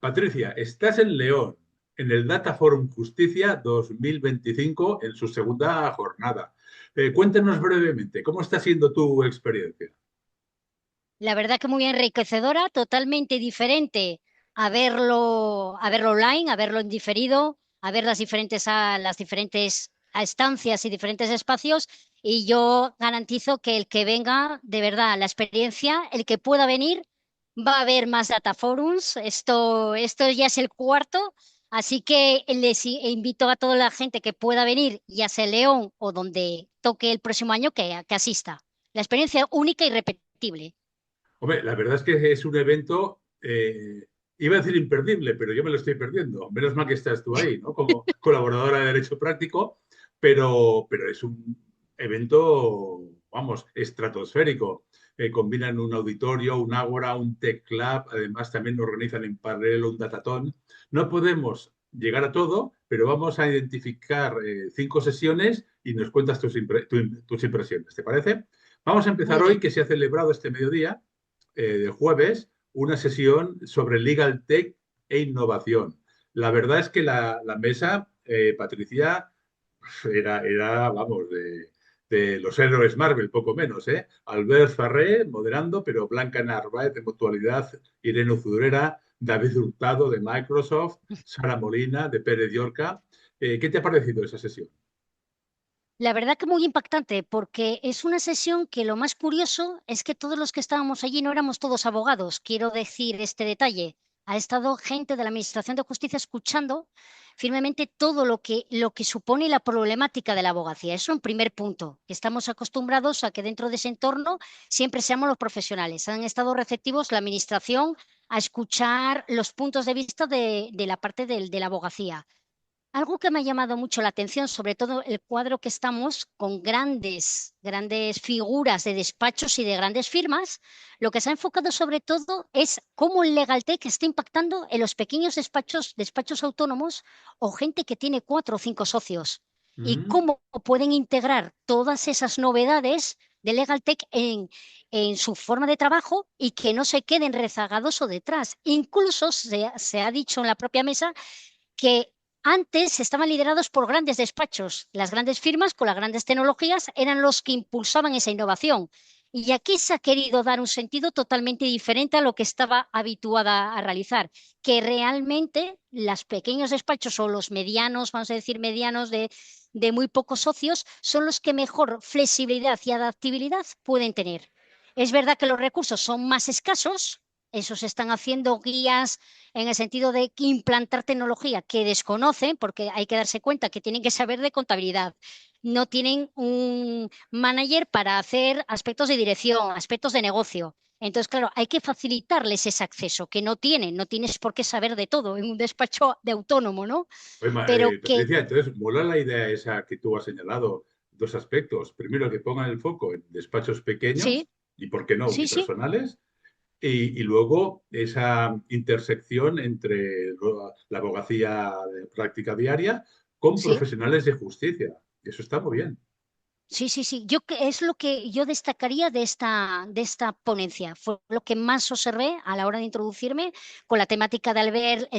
Patricia, estás en León, en el Data Forum Justicia 2025, en su segunda jornada. Cuéntanos brevemente, ¿cómo está siendo tu experiencia? La verdad que muy enriquecedora, totalmente diferente a verlo online, a verlo en diferido, a ver las diferentes estancias y diferentes espacios. Y yo garantizo que el que venga, de verdad, la experiencia, el que pueda venir, va a haber más data forums. Esto ya es el cuarto. Así que invito a toda la gente que pueda venir, ya sea en León o donde toque el próximo año, que asista. La experiencia única y repetible. Hombre, la verdad es que es un evento, iba a decir imperdible, pero yo me lo estoy perdiendo. Menos mal que estás tú ahí, ¿no? Como colaboradora de Derecho Práctico, pero es un evento, vamos, estratosférico. Combinan un auditorio, un ágora, un tech club, además también organizan en paralelo un datatón. No podemos llegar a todo, pero vamos a identificar 5 sesiones y nos cuentas tus impresiones. ¿Te parece? Vamos a empezar Muy hoy, bien. que se ha celebrado este mediodía de jueves una sesión sobre Legal Tech e innovación. La verdad es que la mesa, Patricia, vamos, de los héroes Marvel, poco menos, ¿eh? Albert Farré moderando, pero Blanca Narváez de Mutualidad, Irene Zurera, David Hurtado de Microsoft, Sara Molina de Pérez Yorca. ¿Qué te ha parecido esa sesión? La verdad que muy impactante, porque es una sesión que lo más curioso es que todos los que estábamos allí no éramos todos abogados. Quiero decir este detalle. Ha estado gente de la Administración de Justicia escuchando firmemente todo lo que supone la problemática de la abogacía. Eso es un primer punto, que estamos acostumbrados a que dentro de ese entorno siempre seamos los profesionales. Han estado receptivos la Administración a escuchar los puntos de vista de la parte de la abogacía. Algo que me ha llamado mucho la atención, sobre todo el cuadro que estamos con grandes figuras de despachos y de grandes firmas, lo que se ha enfocado sobre todo es cómo el LegalTech está impactando en los pequeños despachos autónomos o gente que tiene 4 o 5 socios y Mm. cómo pueden integrar todas esas novedades de LegalTech en su forma de trabajo y que no se queden rezagados o detrás. Incluso se ha dicho en la propia mesa que antes estaban liderados por grandes despachos. Las grandes firmas con las grandes tecnologías eran los que impulsaban esa innovación. Y aquí se ha querido dar un sentido totalmente diferente a lo que estaba habituada a realizar, que realmente los pequeños despachos o los medianos, vamos a decir medianos de muy pocos socios, son los que mejor flexibilidad y adaptabilidad pueden tener. Es verdad que los recursos son más escasos, esos están haciendo guías en el sentido de que implantar tecnología que desconocen, porque hay que darse cuenta que tienen que saber de contabilidad. No tienen un manager para hacer aspectos de dirección, aspectos de negocio. Entonces, claro, hay que facilitarles ese acceso que no tienen. No tienes por qué saber de todo en un despacho de autónomo, ¿no? Oye, Pero que Patricia, entonces, mola la idea esa que tú has señalado, dos aspectos. Primero, que pongan el foco en despachos sí, pequeños y, ¿por qué no, sí, sí, unipersonales? Y luego esa intersección entre la abogacía de práctica diaria con sí. profesionales de justicia. Eso está muy bien. Sí, sí, sí. Es lo que yo destacaría de esta ponencia. Fue lo que más observé a la hora de introducirme con la temática de Albert,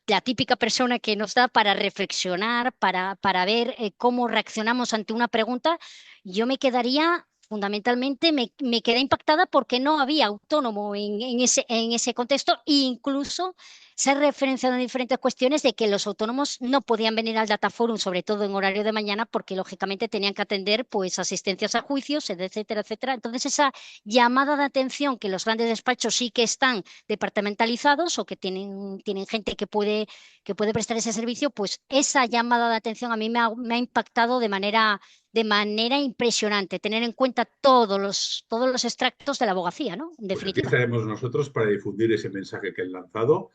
la típica persona que nos da para reflexionar, para ver cómo reaccionamos ante una pregunta. Yo me quedaría, fundamentalmente, me quedé impactada porque no había autónomo en ese contexto e incluso se ha referenciado en diferentes cuestiones de que los autónomos no podían venir al Data Forum, sobre todo en horario de mañana, porque lógicamente tenían que atender pues asistencias a juicios, etcétera, etcétera. Entonces, esa llamada de atención que los grandes despachos sí que están departamentalizados o que tienen gente que puede prestar ese servicio, pues esa llamada de atención a mí me ha impactado de manera impresionante, tener en cuenta todos los extractos de la abogacía, ¿no? En Pues aquí definitiva. estaremos nosotros para difundir ese mensaje que han lanzado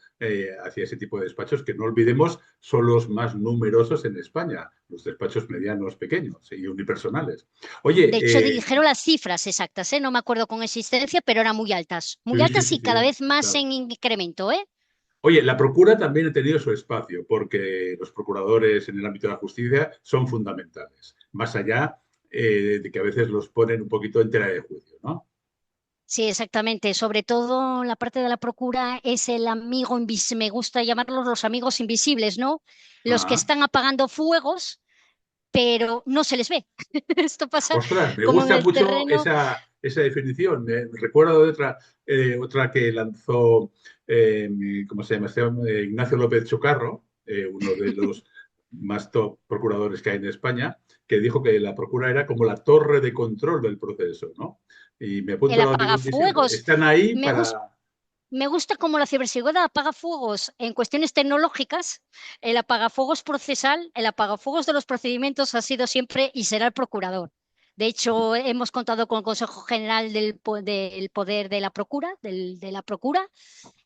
hacia ese tipo de despachos, que no olvidemos son los más numerosos en España, los despachos medianos, pequeños y unipersonales. Oye, De hecho, dijeron las cifras exactas, ¿eh? No me acuerdo con existencia, pero eran muy altas. Muy sí, sí, altas sí, y cada sí, vez más claro. en incremento, ¿eh? Oye, la Procura también ha tenido su espacio, porque los procuradores en el ámbito de la justicia son fundamentales, más allá de que a veces los ponen un poquito en tela de juicio, ¿no? Sí, exactamente. Sobre todo la parte de la procura es el amigo invisible, me gusta llamarlos los amigos invisibles, ¿no? Los que Ah. están apagando fuegos, pero no se les ve. Esto pasa Ostras, me como en gusta el mucho terreno. esa definición. Me recuerdo de otra que lanzó, ¿cómo se llama? Ignacio López Chocarro, uno de los más top procuradores que hay en España, que dijo que la procura era como la torre de control del proceso, ¿no? Y me El apunto al amigo invisible. apagafuegos. Están ahí Me gusta. para... Me gusta cómo la ciberseguridad apaga fuegos en cuestiones tecnológicas. El apagafuegos procesal, el apagafuegos de los procedimientos ha sido siempre y será el procurador. De hecho, hemos contado con el Consejo General del Poder de la Procura, de la Procura,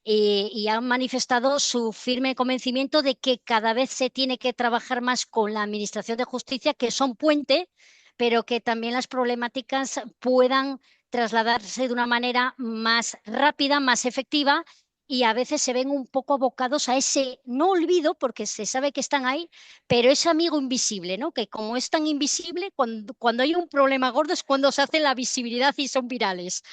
y han manifestado su firme convencimiento de que cada vez se tiene que trabajar más con la Administración de Justicia, que son puente, pero que también las problemáticas puedan trasladarse de una manera más rápida, más efectiva, y a veces se ven un poco abocados a ese no olvido, porque se sabe que están ahí, pero ese amigo invisible, ¿no? Que como es tan invisible, cuando hay un problema gordo es cuando se hace la visibilidad y son virales.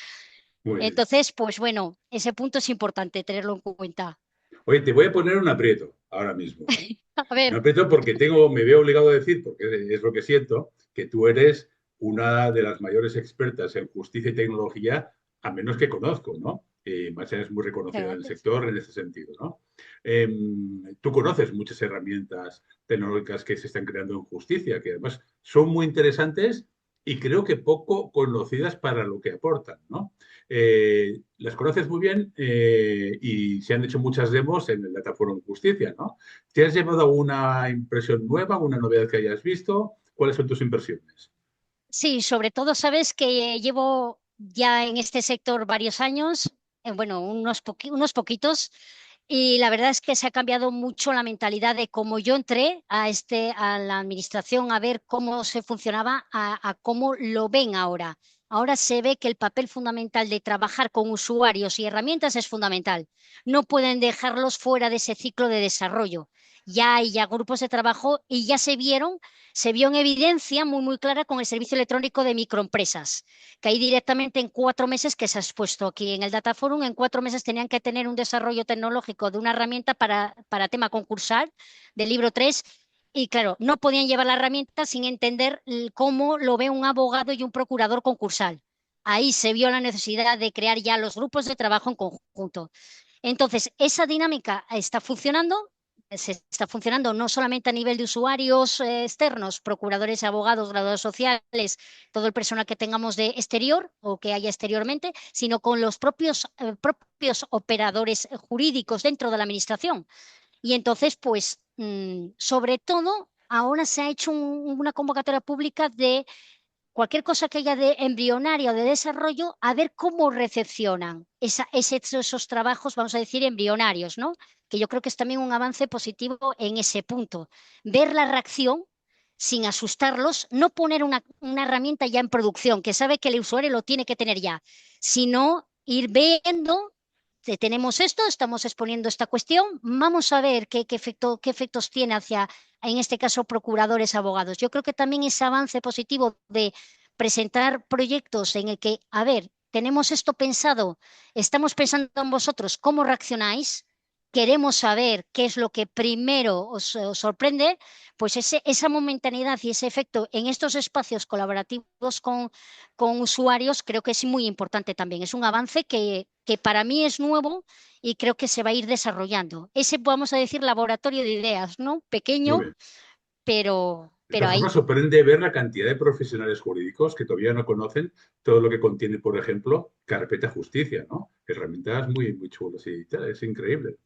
Muy bien. Entonces, pues bueno, ese punto es importante tenerlo en cuenta. Oye, te voy a poner un aprieto ahora mismo. A Me ver, aprieto porque me veo obligado a decir, porque es lo que siento, que tú eres una de las mayores expertas en justicia y tecnología, a menos que conozco, ¿no? Más es muy muchas reconocida en el gracias. sector en ese sentido, ¿no? Tú conoces muchas herramientas tecnológicas que se están creando en justicia, que además son muy interesantes y creo que poco conocidas para lo que aportan, ¿no? Las conoces muy bien y se han hecho muchas demos en el Data Forum Justicia, ¿no? ¿Te has llevado alguna impresión nueva, alguna novedad que hayas visto? ¿Cuáles son tus impresiones? Sí, sobre todo sabes que llevo ya en este sector varios años, bueno, unos poquitos, y la verdad es que se ha cambiado mucho la mentalidad de cómo yo entré a la administración a ver cómo se funcionaba, a cómo lo ven ahora. Ahora se ve que el papel fundamental de trabajar con usuarios y herramientas es fundamental. No pueden dejarlos fuera de ese ciclo de desarrollo. Ya hay ya grupos de trabajo y ya se vio en evidencia muy clara con el servicio electrónico de microempresas, que ahí directamente en 4 meses, que se ha expuesto aquí en el Data Forum, en 4 meses tenían que tener un desarrollo tecnológico de una herramienta para tema concursal del libro 3. Y claro, no podían llevar la herramienta sin entender cómo lo ve un abogado y un procurador concursal. Ahí se vio la necesidad de crear ya los grupos de trabajo en conjunto. Entonces, esa dinámica se está funcionando no solamente a nivel de usuarios externos, procuradores, abogados, graduados sociales, todo el personal que tengamos de exterior o que haya exteriormente, sino con los propios operadores jurídicos dentro de la administración. Y entonces, pues, sobre todo, ahora se ha hecho una convocatoria pública de cualquier cosa que haya de embrionaria o de desarrollo, a ver cómo recepcionan esos trabajos, vamos a decir, embrionarios, ¿no? Que yo creo que es también un avance positivo en ese punto. Ver la reacción sin asustarlos, no poner una herramienta ya en producción, que sabe que el usuario lo tiene que tener ya, sino ir viendo tenemos esto, estamos exponiendo esta cuestión, vamos a ver qué efectos tiene hacia, en este caso, procuradores, abogados. Yo creo que también ese avance positivo de presentar proyectos en el que, a ver, tenemos esto pensado, estamos pensando en vosotros, ¿cómo reaccionáis? Queremos saber qué es lo que primero os sorprende, pues esa momentaneidad y ese efecto en estos espacios colaborativos con usuarios creo que es muy importante también. Es un avance que para mí es nuevo y creo que se va a ir desarrollando. Ese, vamos a decir, laboratorio de ideas, ¿no? Muy Pequeño, bien. De pero esta forma, ahí. sorprende ver la cantidad de profesionales jurídicos que todavía no conocen todo lo que contiene, por ejemplo, carpeta justicia, ¿no? Herramientas muy, muy chulas y tal, es increíble.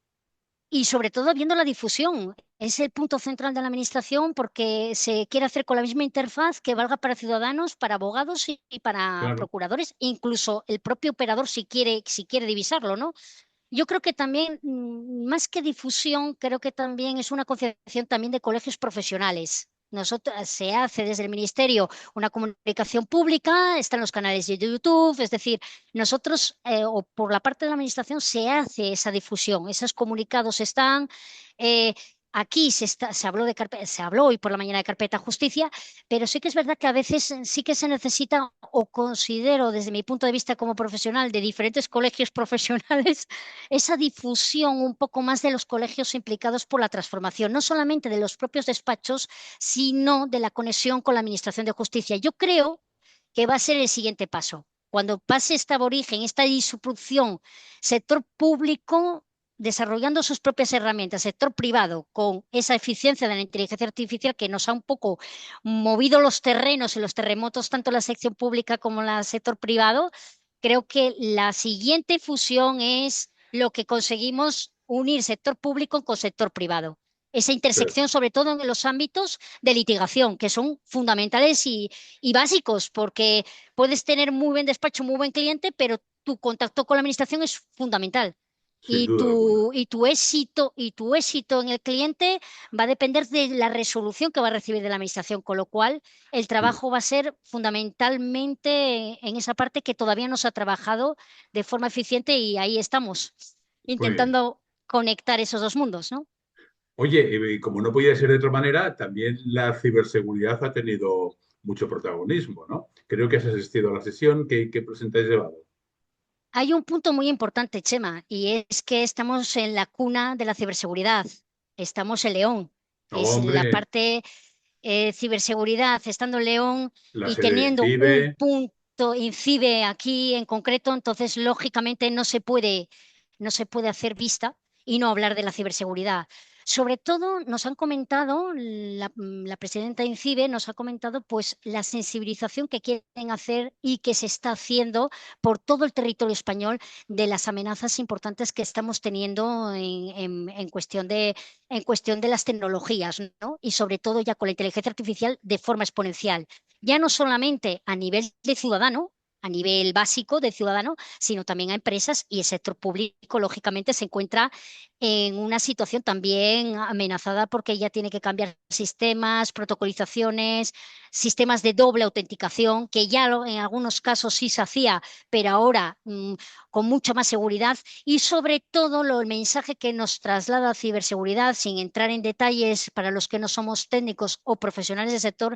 Y sobre todo viendo la difusión. Es el punto central de la administración porque se quiere hacer con la misma interfaz que valga para ciudadanos, para abogados y para Claro. procuradores, incluso el propio operador si quiere divisarlo, ¿no? Yo creo que también, más que difusión, creo que también es una concienciación también de colegios profesionales. Nosotros, se hace desde el Ministerio una comunicación pública, están los canales de YouTube, es decir, nosotros, o por la parte de la Administración, se hace esa difusión, esos comunicados están. eh, aquí se habló hoy por la mañana de carpeta justicia, pero sí que es verdad que a veces sí que se necesita, o considero desde mi punto de vista como profesional de diferentes colegios profesionales, esa difusión un poco más de los colegios implicados por la transformación, no solamente de los propios despachos, sino de la conexión con la Administración de Justicia. Yo creo que va a ser el siguiente paso. Cuando pase esta aborigen, esta disrupción, sector público desarrollando sus propias herramientas, sector privado con esa eficiencia de la inteligencia artificial que nos ha un poco movido los terrenos y los terremotos, tanto la sección pública como la sector privado, creo que la siguiente fusión es lo que conseguimos unir sector público con sector privado. Esa Pero, intersección, sobre todo en los ámbitos de litigación, que son fundamentales y básicos, porque puedes tener muy buen despacho, muy buen cliente, pero tu contacto con la administración es fundamental. sin duda alguna. Y tu éxito en el cliente va a depender de la resolución que va a recibir de la administración, con lo cual el Mm. trabajo va a ser fundamentalmente en esa parte que todavía no se ha trabajado de forma eficiente y ahí estamos Muy bien. intentando conectar esos dos mundos, ¿no? Oye, y como no podía ser de otra manera, también la ciberseguridad ha tenido mucho protagonismo, ¿no? Creo que has asistido a la sesión que presentáis llevado. Hay un punto muy importante, Chema, y es que estamos en la cuna de la ciberseguridad. Estamos en León. Es la Hombre, parte ciberseguridad, estando en León la y sede de teniendo un INCIBE, punto INCIBE aquí en concreto, entonces lógicamente no se puede hacer vista y no hablar de la ciberseguridad. Sobre todo nos han comentado, la presidenta de INCIBE nos ha comentado pues la sensibilización que quieren hacer y que se está haciendo por todo el territorio español de las amenazas importantes que estamos teniendo en cuestión de las tecnologías, ¿no? Y sobre todo ya con la inteligencia artificial de forma exponencial. Ya no solamente a nivel de ciudadano, a nivel básico de ciudadano, sino también a empresas y el sector público, lógicamente, se encuentra en una situación también amenazada porque ya tiene que cambiar sistemas, protocolizaciones, sistemas de doble autenticación, que ya en algunos casos sí se hacía, pero ahora con mucha más seguridad y sobre todo el mensaje que nos traslada ciberseguridad, sin entrar en detalles para los que no somos técnicos o profesionales del sector,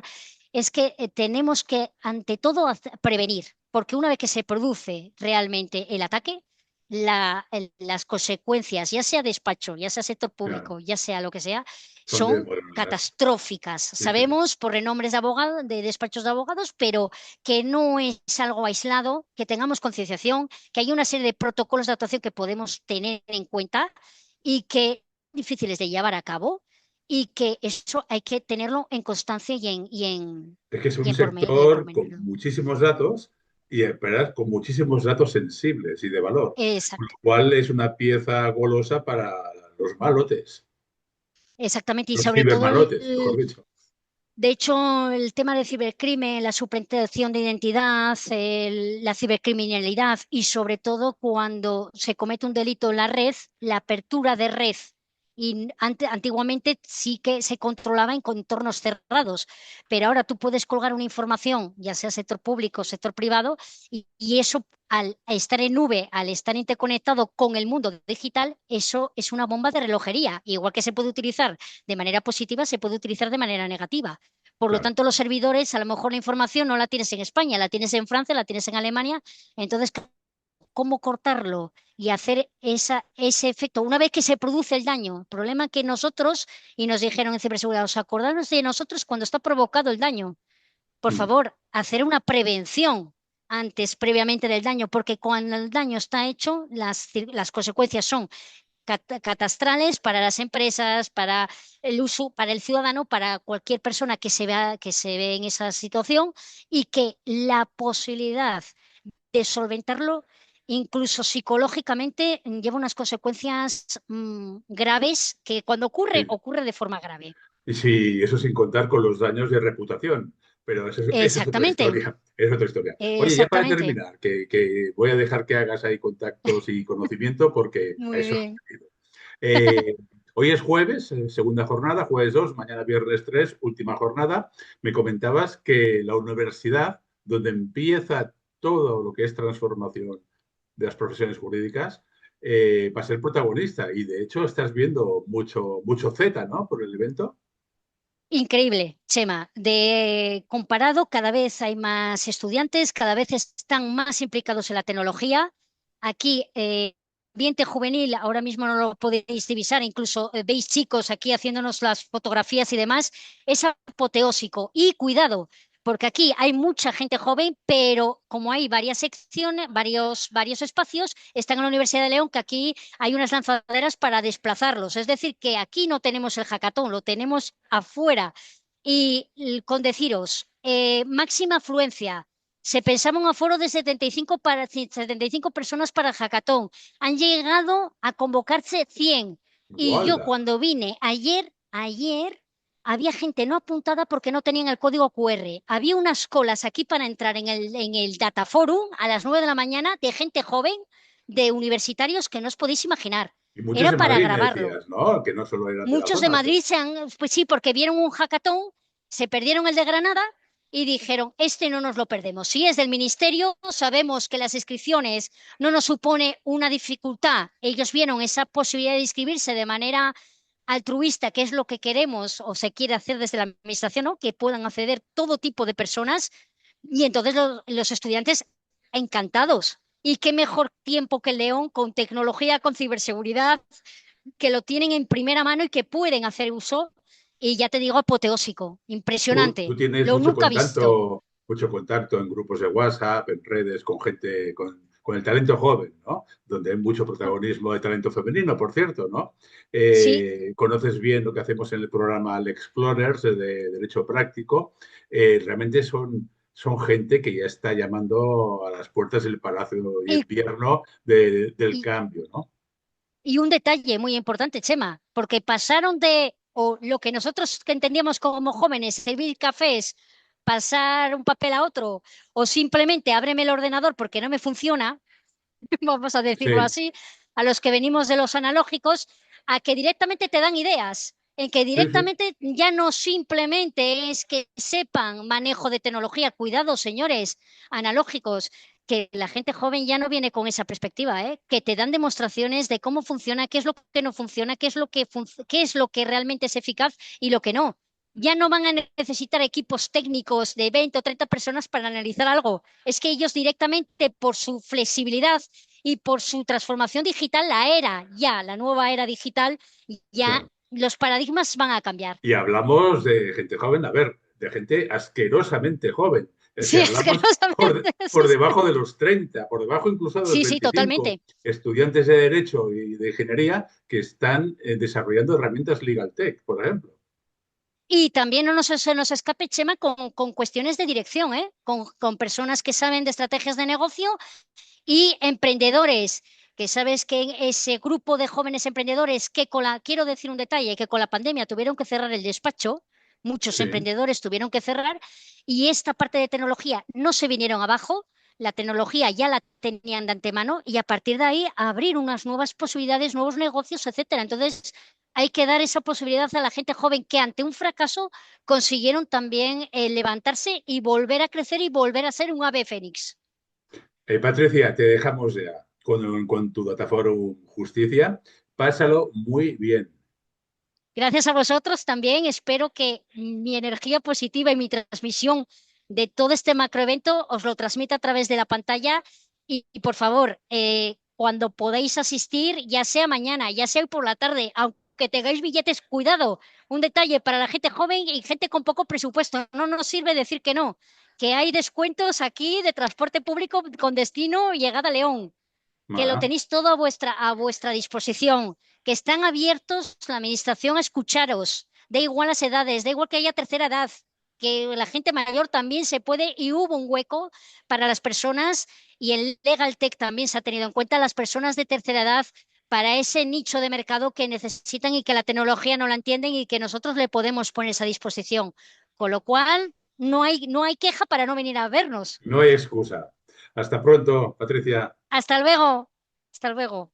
es que tenemos que, ante todo, prevenir, porque una vez que se produce realmente el ataque, las consecuencias, ya sea despacho, ya sea sector claro, público, ya sea lo que sea, son son desmoronadas. catastróficas. Sí, sí. Sabemos por renombres de abogados, de despachos de abogados, pero que no es algo aislado, que tengamos concienciación, que hay una serie de protocolos de actuación que podemos tener en cuenta y que son difíciles de llevar a cabo y que eso hay que tenerlo en constancia Es que es y un en por sector con medio. muchísimos datos y, ¿verdad?, con muchísimos datos sensibles y de valor, con lo Exacto. cual es una pieza golosa para los malotes, Exactamente, y los sobre todo cibermalotes, mejor dicho. de hecho, el tema del cibercrimen, la suplantación de identidad, la cibercriminalidad y sobre todo cuando se comete un delito en la red, la apertura de red. Y antiguamente sí que se controlaba en contornos cerrados, pero ahora tú puedes colgar una información, ya sea sector público o sector privado, y eso al estar en nube, al estar interconectado con el mundo digital, eso es una bomba de relojería. Igual que se puede utilizar de manera positiva, se puede utilizar de manera negativa. Por lo Claro. tanto, los servidores, a lo mejor la información no la tienes en España, la tienes en Francia, la tienes en Alemania. Entonces, ¿cómo cortarlo y hacer ese efecto? Una vez que se produce el daño, el problema que nosotros, y nos dijeron en ciberseguridad, os acordaros de nosotros cuando está provocado el daño. Por Mm. favor, hacer una prevención antes, previamente del daño, porque cuando el daño está hecho, las consecuencias son catastrales para las empresas, para el uso, para el ciudadano, para cualquier persona que se ve en esa situación y que la posibilidad de solventarlo, incluso psicológicamente, lleva unas consecuencias graves que cuando ocurre, Sí. ocurre de forma grave. Y sí, eso sin contar con los daños de reputación. Pero esa es otra Exactamente, historia. Es otra historia. Oye, ya para exactamente. terminar, que voy a dejar que hagas ahí contactos y conocimiento porque a Muy eso he bien. venido. Eh, Hoy es jueves, segunda jornada, jueves 2, mañana viernes 3, última jornada. Me comentabas que la universidad, donde empieza todo lo que es transformación de las profesiones jurídicas, para ser protagonista. Y de hecho estás viendo mucho Z, ¿no? Por el evento. Increíble, Chema. Comparado, cada vez hay más estudiantes, cada vez están más implicados en la tecnología. Aquí, ambiente juvenil, ahora mismo no lo podéis divisar, incluso veis chicos aquí haciéndonos las fotografías y demás, es apoteósico. Y cuidado, porque aquí hay mucha gente joven, pero como hay varias secciones, varios espacios, están en la Universidad de León, que aquí hay unas lanzaderas para desplazarlos. Es decir, que aquí no tenemos el hackathon, lo tenemos afuera. Con deciros, máxima afluencia. Se pensaba un aforo de 75 personas para el hackathon. Han llegado a convocarse 100. Y yo ¡Guau! cuando vine ayer, había gente no apuntada porque no tenían el código QR. Había unas colas aquí para entrar en el Data Forum a las 9 de la mañana de gente joven, de universitarios que no os podéis imaginar. Y muchos Era en para Madrid me grabarlo. decías, ¿no? Que no solo eran de la Muchos de zona. Madrid pues sí, porque vieron un hackathon, se perdieron el de Granada y dijeron, este no nos lo perdemos. Si es del ministerio, sabemos que las inscripciones no nos supone una dificultad. Ellos vieron esa posibilidad de inscribirse de manera altruista, que es lo que queremos o se quiere hacer desde la administración, ¿no? Que puedan acceder todo tipo de personas. Y entonces los estudiantes encantados. Y qué mejor tiempo que el León con tecnología, con ciberseguridad, que lo tienen en primera mano y que pueden hacer uso. Y ya te digo, apoteósico, Tú impresionante. tienes Lo nunca visto. mucho contacto en grupos de WhatsApp, en redes, con gente, con el talento joven, ¿no? Donde hay mucho protagonismo de talento femenino, por cierto, ¿no? Sí, Conoces bien lo que hacemos en el programa Al Explorers de Derecho Práctico. Realmente son gente que ya está llamando a las puertas del Palacio de y, Invierno del y, cambio, ¿no? y un detalle muy importante, Chema, porque pasaron de, o lo que nosotros que entendíamos como jóvenes, servir cafés, pasar un papel a otro, o simplemente ábreme el ordenador porque no me funciona, vamos a decirlo Sí, así, a los que venimos de los analógicos, a que directamente te dan ideas, en que sí, sí. directamente ya no simplemente es que sepan manejo de tecnología, cuidado, señores analógicos, que la gente joven ya no viene con esa perspectiva, ¿eh? Que te dan demostraciones de cómo funciona, qué es lo que no funciona, qué es lo que realmente es eficaz y lo que no. Ya no van a necesitar equipos técnicos de 20 o 30 personas para analizar algo. Es que ellos directamente, por su flexibilidad y por su transformación digital, la nueva era digital, ya Claro. los paradigmas van a cambiar. Y hablamos de gente joven, a ver, de gente asquerosamente joven. Es Sí, decir, hablamos asquerosamente. Sí, por sí, debajo de los 30, por debajo incluso de los sí, sí, 25 totalmente. estudiantes de Derecho y de Ingeniería que están desarrollando herramientas Legal Tech, por ejemplo. Y también no se nos escape, Chema, con cuestiones de dirección, ¿eh? Con personas que saben de estrategias de negocio y emprendedores, que sabes que en ese grupo de jóvenes emprendedores que quiero decir un detalle, que con la pandemia tuvieron que cerrar el despacho, muchos Sí, emprendedores tuvieron que cerrar y esta parte de tecnología no se vinieron abajo, la tecnología ya la tenían de antemano y a partir de ahí abrir unas nuevas posibilidades, nuevos negocios, etcétera. Entonces, hay que dar esa posibilidad a la gente joven que ante un fracaso consiguieron también levantarse y volver a crecer y volver a ser un ave fénix. Patricia, te dejamos ya con tu Dataforum Justicia. Pásalo muy bien. Gracias a vosotros también. Espero que mi energía positiva y mi transmisión de todo este macroevento os lo transmita a través de la pantalla. Y por favor, cuando podáis asistir, ya sea mañana, ya sea hoy por la tarde, aunque tengáis billetes, cuidado. Un detalle para la gente joven y gente con poco presupuesto. No nos sirve decir que no, que hay descuentos aquí de transporte público con destino y llegada a León, que lo Ah, tenéis todo a vuestra disposición, que están abiertos la administración a escucharos, da igual las edades, da igual que haya tercera edad, que la gente mayor también se puede y hubo un hueco para las personas y el Legal Tech también se ha tenido en cuenta las personas de tercera edad para ese nicho de mercado que necesitan y que la tecnología no la entienden y que nosotros le podemos poner esa disposición. Con lo cual, no hay queja para no venir a vernos. no hay excusa. Hasta pronto, Patricia. Hasta luego. Hasta luego.